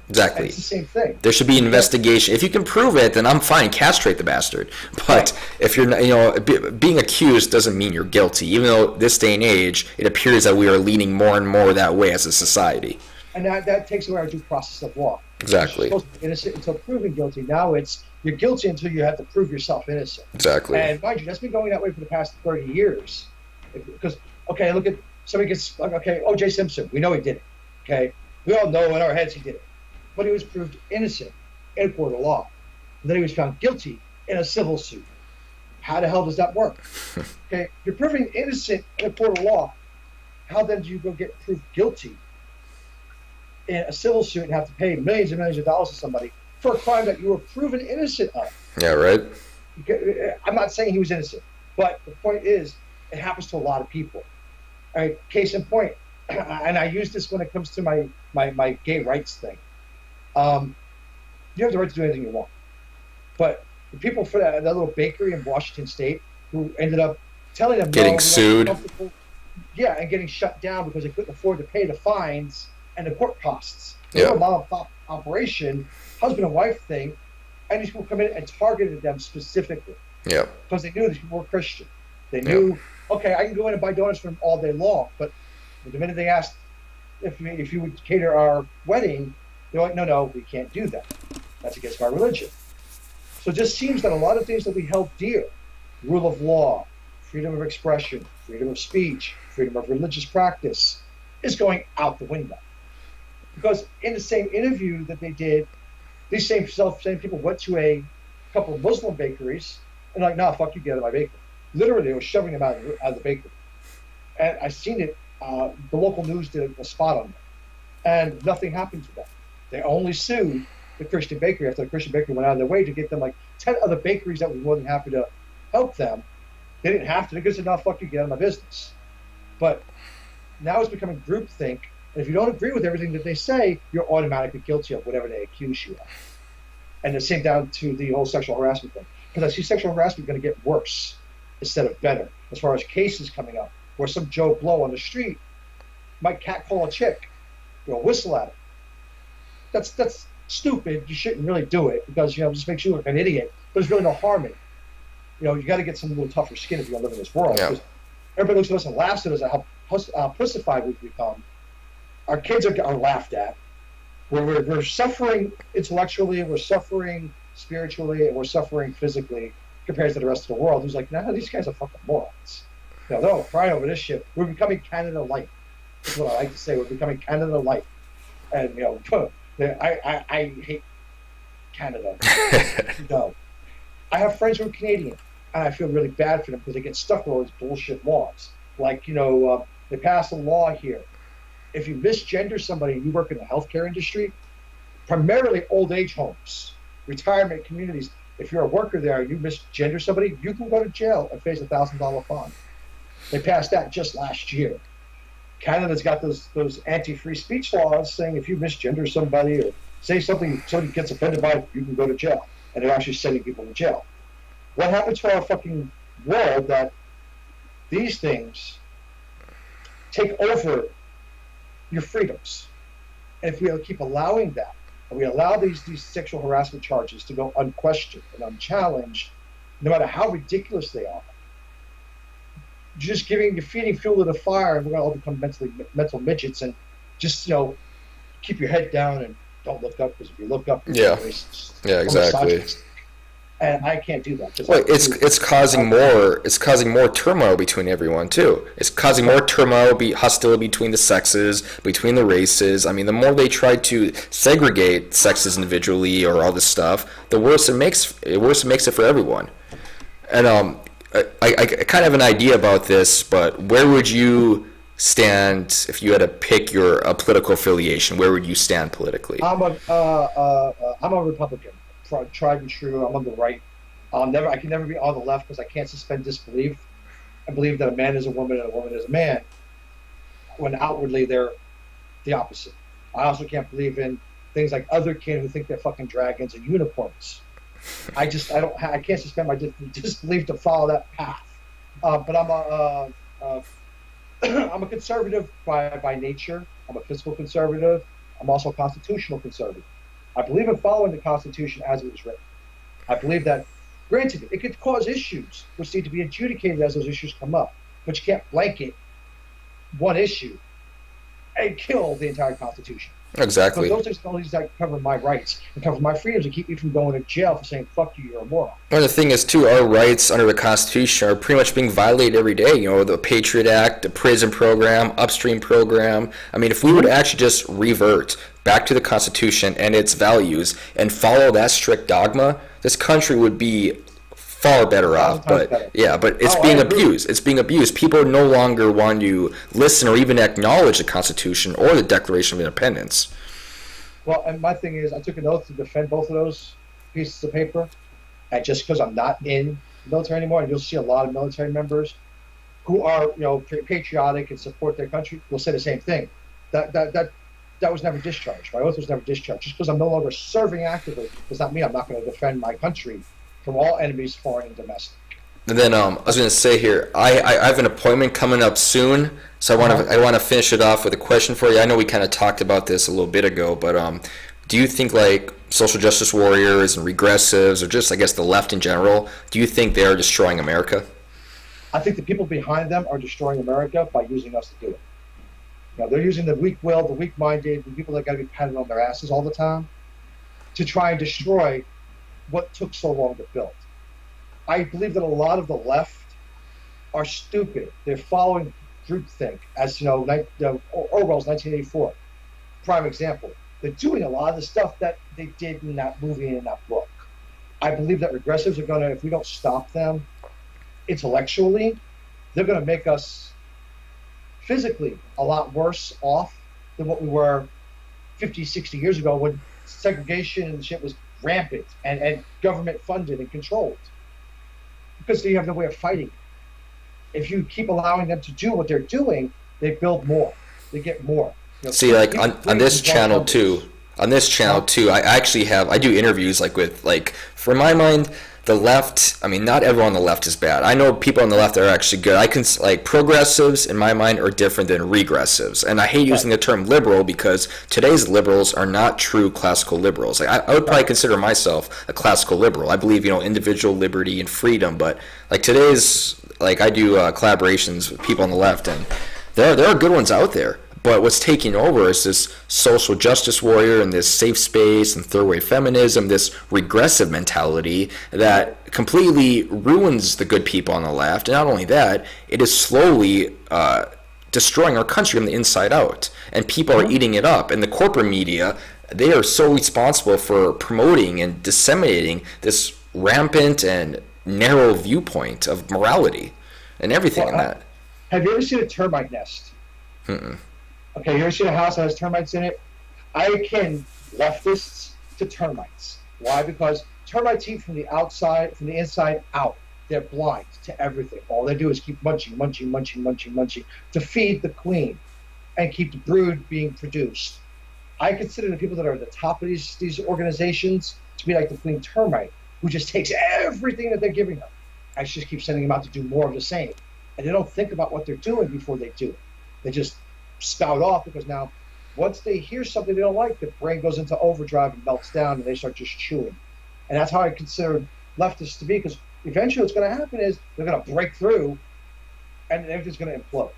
Exactly. And it's the same thing. There should be an investigation. If you can prove it, then I'm fine. Castrate the bastard. But if you're not, being accused doesn't mean you're guilty. Even though this day and age, it appears that we are leaning more and more that way as a society. And that takes away our due process of law. Exactly. You're supposed to be innocent until proven guilty. Now you're guilty until you have to prove yourself innocent. Exactly. And mind you, that's been going that way for the past 30 years. Because okay, look at somebody gets like, okay, O.J. Simpson. We know he did it. Okay, we all know in our heads he did it, but he was proved innocent in a court of law. And then he was found guilty in a civil suit. How the hell does that work? Okay, you're proven innocent in a court of law. How then do you go get proved guilty in a civil suit and have to pay millions and millions of dollars to somebody for a crime that you were proven innocent of? Yeah, right. I'm not saying he was innocent, but the point is, it happens to a lot of people. All right, case in point, and I use this when it comes to my gay rights thing. You have the right to do anything you want, but the people for that little bakery in Washington State who ended up telling them getting sued, yeah, and getting shut down because they couldn't afford to pay the fines and the court costs. Yeah. They were a mom and pop operation, husband and wife thing, and these people come in and targeted them specifically. Yeah. Because they knew these people were Christian. They knew, okay, I can go in and buy donuts from them all day long, but the minute they asked if you would cater our wedding, they're like, no, we can't do that. That's against my religion. So it just seems that a lot of things that we held dear, rule of law, freedom of expression, freedom of speech, freedom of religious practice, is going out the window. Because in the same interview that they did, these same people went to a couple of Muslim bakeries and like, nah, fuck you, get out of my bakery. Literally, they were shoving them out of the bakery. And I seen it, the local news did a spot on it. And nothing happened to them. They only sued the Christian bakery after the Christian bakery went out of their way to get them like 10 other bakeries that were more than happy to help them. They didn't have to. They could say, no, fuck you, get out of my business. But now it's becoming groupthink. And if you don't agree with everything that they say, you're automatically guilty of whatever they accuse you of. And the same down to the whole sexual harassment thing. Because I see sexual harassment going to get worse instead of better as far as cases coming up where some Joe Blow on the street might catcall a chick, whistle at her. That's stupid. You shouldn't really do it because, it just makes you look like an idiot. But there's really no harm in it. You got to get some little tougher skin if you're going to live in this world. Yeah. Everybody looks at us and laughs at us at how pussified we've become. Our kids are laughed at. We're suffering intellectually, we're suffering spiritually, and we're suffering physically compared to the rest of the world. Who's like, nah, these guys are fucking morons. They're all crying over this shit. We're becoming Canada Light. That's what I like to say. We're becoming Canada Light. And, I hate Canada. No. I have friends who are Canadian, and I feel really bad for them because they get stuck with all these bullshit laws. Like, they passed a law here. If you misgender somebody and you work in the healthcare industry, primarily old age homes, retirement communities, if you're a worker there and you misgender somebody, you can go to jail and face a $1,000 fine. They passed that just last year. Canada's got those anti-free speech laws saying if you misgender somebody or say something somebody gets offended by, you can go to jail. And they're actually sending people to jail. What happened to our fucking world that these things take over your freedoms? And if we keep allowing that, and we allow these sexual harassment charges to go unquestioned and unchallenged, no matter how ridiculous they are, you're feeding fuel to the fire, and we're going to all become mental midgets, and just keep your head down and don't look up, because if you look up, you're racist. Yeah, exactly. And I can't do that. Well, it's causing more turmoil between everyone too. It's causing more turmoil, hostility between the sexes, between the races. I mean, the more they try to segregate sexes individually or all this stuff, the worse it makes it for everyone. And I kind of have an idea about this, but where would you stand if you had to pick your political affiliation? Where would you stand politically? I'm a Republican. Tried and true. I'm on the right. I can never be on the left because I can't suspend disbelief. I believe that a man is a woman and a woman is a man, when outwardly they're the opposite. I also can't believe in things like other kin who think they're fucking dragons and unicorns. I can't suspend my disbelief to follow that path. But I'm a conservative by nature. I'm a fiscal conservative. I'm also a constitutional conservative. I believe in following the Constitution as it was written. I believe that, granted, it could cause issues which need to be adjudicated as those issues come up, but you can't blanket one issue and kill the entire Constitution. Because Exactly. those technologies that cover my rights and cover my freedoms and keep me from going to jail for saying "fuck you," you're a moron. Well, the thing is, too, our rights under the Constitution are pretty much being violated every day. You know, the Patriot Act, the prison program, upstream program. I mean, if we would actually just revert back to the Constitution and its values and follow that strict dogma, this country would be far A better thousand off. times But better. yeah, but it's Oh, I being agree. abused. It's being abused. People no longer want to listen or even acknowledge the Constitution or the Declaration of Independence. Well, and my thing is, I took an oath to defend both of those pieces of paper, and just because I'm not in the military anymore, and you'll see a lot of military members who are, patriotic and support their country, will say the same thing. That was never discharged. My oath was never discharged. Just because I'm no longer serving actively does not mean I'm not going to defend my country from all enemies, foreign and domestic. And then I was going to say here, I have an appointment coming up soon, so Uh-huh. I want to finish it off with a question for you. I know we kind of talked about this a little bit ago, but do you think like social justice warriors and regressives, or just I guess the left in general, do you think they are destroying America? I think the people behind them are destroying America by using us to do it. They're using the weak-willed, the weak-minded, the people that got to be patted on their asses all the time to try and destroy what took so long to build. I believe that a lot of the left are stupid. They're following groupthink, as Orwell's 1984, prime example. They're doing a lot of the stuff that they did in that movie and in that book. I believe that regressives are going to, if we don't stop them intellectually, they're going to make us physically a lot worse off than what we were 50, 60 years ago when segregation and shit was rampant and government funded and controlled. Because you have no way of fighting. If you keep allowing them to do what they're doing, they build more. They get more. See, like on this great channel numbers. too, I actually I do interviews like with like for my mind, the left. I mean, not everyone on the left is bad. I know people on the left that are actually good. I can like progressives in my mind are different than regressives, and I hate using the term liberal because today's liberals are not true classical liberals. Like I would probably consider myself a classical liberal. I believe individual liberty and freedom, but like today's like I do collaborations with people on the left, and there are good ones out there. But what's taking over is this social justice warrior and this safe space and third wave feminism, this regressive mentality that completely ruins the good people on the left. And not only that, it is slowly destroying our country from the inside out. And people are eating it up. And the corporate media, they are so responsible for promoting and disseminating this rampant and narrow viewpoint of morality and everything in that. Have you ever seen a termite nest? Okay, you ever seen a house that has termites in it? I akin leftists to termites. Why? Because termites eat from the outside, from the inside out. They're blind to everything. All they do is keep munching, munching, munching, munching, munching to feed the queen and keep the brood being produced. I consider the people that are at the top of these organizations to be like the queen termite, who just takes everything that they're giving her and just keeps sending them out to do more of the same. And they don't think about what they're doing before they do it. They just spout off because now once they hear something they don't like, the brain goes into overdrive and melts down and they start just chewing. And that's how I consider leftists to be, because eventually what's going to happen is they're going to break through and everything's going to implode.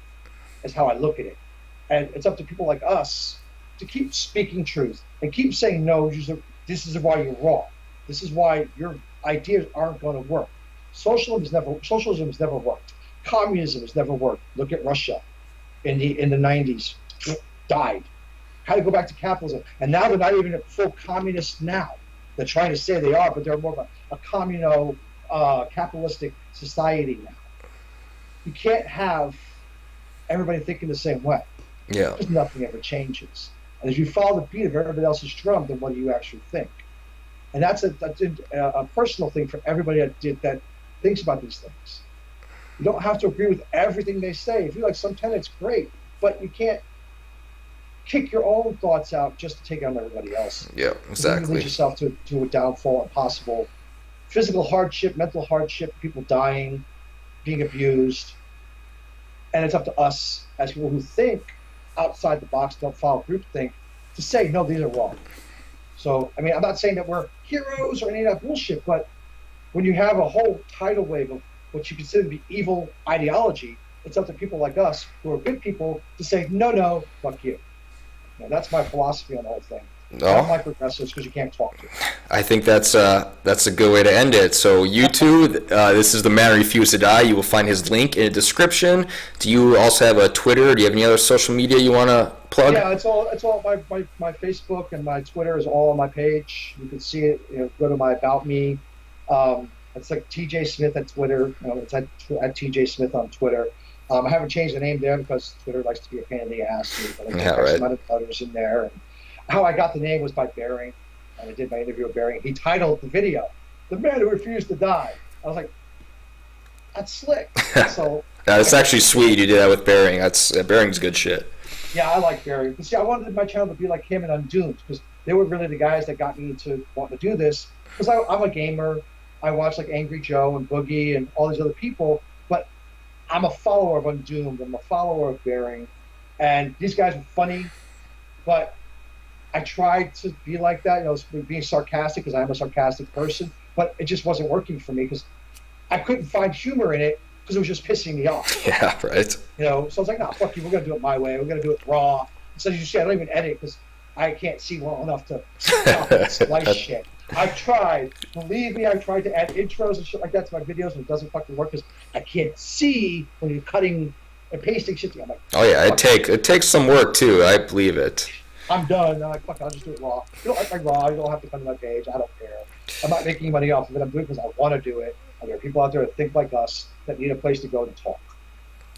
That's how I look at it. And it's up to people like us to keep speaking truth and keep saying, no, this is why you're wrong. This is why your ideas aren't going to work. Socialism has never worked. Communism has never worked. Look at Russia in the 90s, died. Had to go back to capitalism. And now they're not even a full communist now. They're trying to say they are, but they're more of a communal, capitalistic society now. You can't have everybody thinking the same way. Yeah. Because nothing ever changes. And if you follow the beat of everybody else's drum, then what do you actually think? And that's a personal thing for everybody that thinks about these things. You don't have to agree with everything they say. If you like some tenets, great, but you can't kick your own thoughts out just to take on everybody else. Yeah, exactly. You lead yourself to a downfall and possible physical hardship, mental hardship, people dying, being abused. And it's up to us as people who think outside the box, don't follow groupthink, to say, no, these are wrong. So, I mean, I'm not saying that we're heroes or any of that bullshit, but when you have a whole tidal wave of what you consider to be evil ideology, it's up to people like us who are good people to say, no, fuck you. That's my philosophy on the whole thing. I don't No, like regressors because you can't talk to them. I think that's a good way to end it. So you two, this is the man who refused to die. You will find his link in the description. Do you also have a Twitter? Do you have any other social media you want to plug? Yeah, it's all my Facebook and my Twitter is all on my page. You can see it. Go to my About Me. It's like TJ Smith at Twitter. It's at TJ Smith on Twitter. I haven't changed the name there because Twitter likes to be a pain in the ass. But I Yeah, put right. some other others in there. And how I got the name was by Bearing, and I did my interview with Bearing. He titled the video "The Man Who Refused to Die." I was like, "That's slick." So Yeah, it's actually sweet you did that with Bearing. Bearing's good shit. yeah, I like Bearing. But see, I wanted my channel to be like him and Undoomed because they were really the guys that got me into wanting to do this. Because I'm a gamer. I watch like Angry Joe and Boogie and all these other people, but I'm a follower of Undoomed. I'm a follower of Bearing, and these guys are funny, but I tried to be like that, being sarcastic because I'm a sarcastic person, but it just wasn't working for me because I couldn't find humor in it because it was just pissing me off. Yeah, right. So I was like, nah, fuck you, we're going to do it my way. We're going to do it raw. So you see, I don't even edit because I can't see well enough to chop and slice shit. I've tried. Believe me, I've tried to add intros and shit like that to my videos, and it doesn't fucking work because I can't see when you're cutting and pasting shit. I'm like, Oh yeah, fuck, it takes some work too. I believe it. I'm done. I'm like, fuck, I'll just do it raw. You don't like my raw. You don't have to come to my page. I don't care. I'm not making money off of it. I'm doing it because I want to do it. And there are people out there that think like us that need a place to go to talk.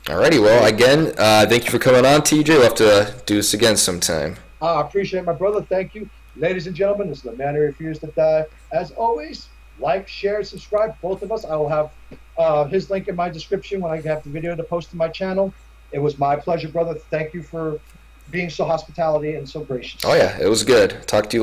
Alrighty, well again, thank you for coming on, TJ. We'll have to do this again sometime. I appreciate my brother. Thank you. Ladies and gentlemen, this is the Man Who Refused to Die. As always, like, share, subscribe. Both of us. I will have his link in my description when I have the video to post to my channel. It was my pleasure, brother. Thank you for being so hospitality and so gracious. Oh yeah, it was good. Talk to you later.